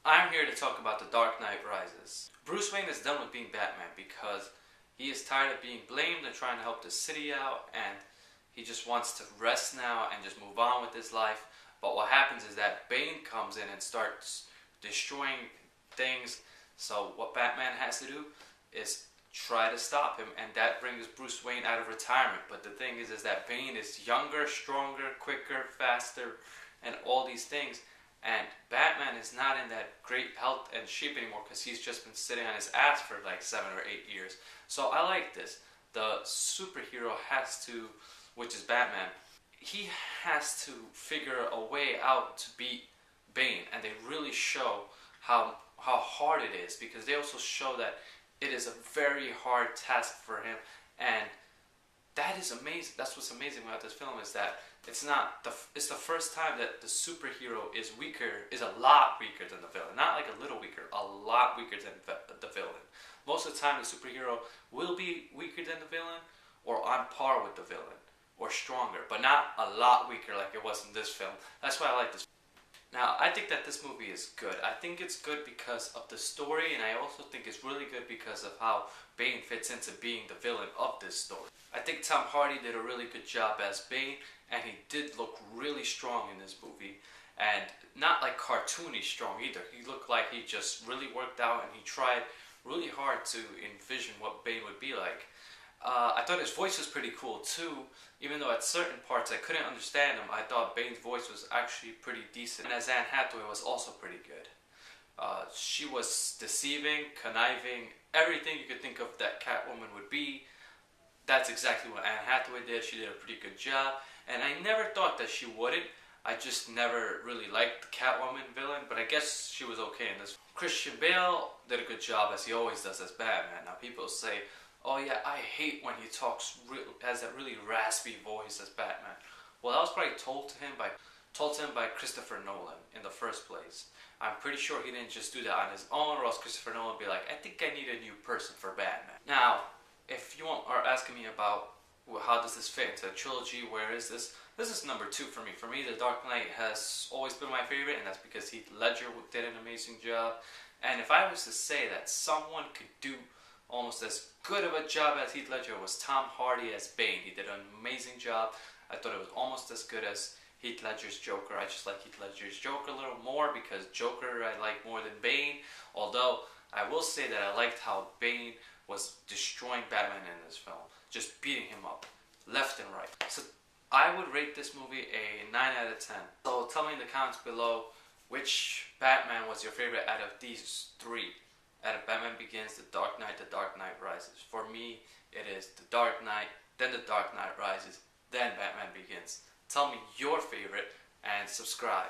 I'm here to talk about The Dark Knight Rises. Bruce Wayne is done with being Batman because he is tired of being blamed and trying to help the city out, and he just wants to rest now and just move on with his life. But what happens is that Bane comes in and starts destroying things. So what Batman has to do is try to stop him, and that brings Bruce Wayne out of retirement. But the thing is that Bane is younger, stronger, quicker, faster, and all these things. And Batman is not in that great health and shape anymore because he's just been sitting on his ass for like 7 or 8 years. So I like this. The superhero has to, which is Batman, he has to figure a way out to beat Bane. And they really show how hard it is, because they also show that it is a very hard task for him. And that is amazing. That's what's amazing about this film, is that it's the first time that the superhero is a lot weaker than the villain. Not like a little weaker, a lot weaker than the villain. Most of the time the superhero will be weaker than the villain, or on par with the villain, or stronger, but not a lot weaker like it was in this film. That's why I like this. Now, I think that this movie is good. I think it's good because of the story, and I also think it's really good because of how Bane fits into being the villain of this story. I think Tom Hardy did a really good job as Bane, and he did look really strong in this movie. And not like cartoony strong either. He looked like he just really worked out, and he tried really hard to envision what Bane would be like. I thought his voice was pretty cool too, even though at certain parts I couldn't understand him. I thought Bane's voice was actually pretty decent. And as Anne Hathaway was also pretty good. She was deceiving, conniving, everything you could think of that Catwoman would be. That's exactly what Anne Hathaway did. She did a pretty good job. And I never thought that she wouldn't. I just never really liked the Catwoman villain, but I guess she was okay in this. Christian Bale did a good job, as he always does as Batman. Now people say, oh yeah, I hate when he has that really raspy voice as Batman. Well, that was probably told to him by Christopher Nolan in the first place. I'm pretty sure he didn't just do that on his own, or else Christopher Nolan would be like, I think I need a new person for Batman. Now, if you are asking me about how does this fit into the trilogy, where is this? This is number 2 for me. For me, The Dark Knight has always been my favorite, and that's because Heath Ledger did an amazing job. And if I was to say that someone could do almost as good of a job as Heath Ledger, was Tom Hardy as Bane. He did an amazing job. I thought it was almost as good as Heath Ledger's Joker. I just like Heath Ledger's Joker a little more, because Joker I like more than Bane. Although I will say that I liked how Bane was destroying Batman in this film, just beating him up left and right. So I would rate this movie a 9 out of 10. So tell me in the comments below which Batman was your favorite out of these 3. Out of Batman Begins, The Dark Knight, The Dark Knight Rises. For me, it is The Dark Knight, then The Dark Knight Rises, then Batman Begins. Tell me your favorite and subscribe.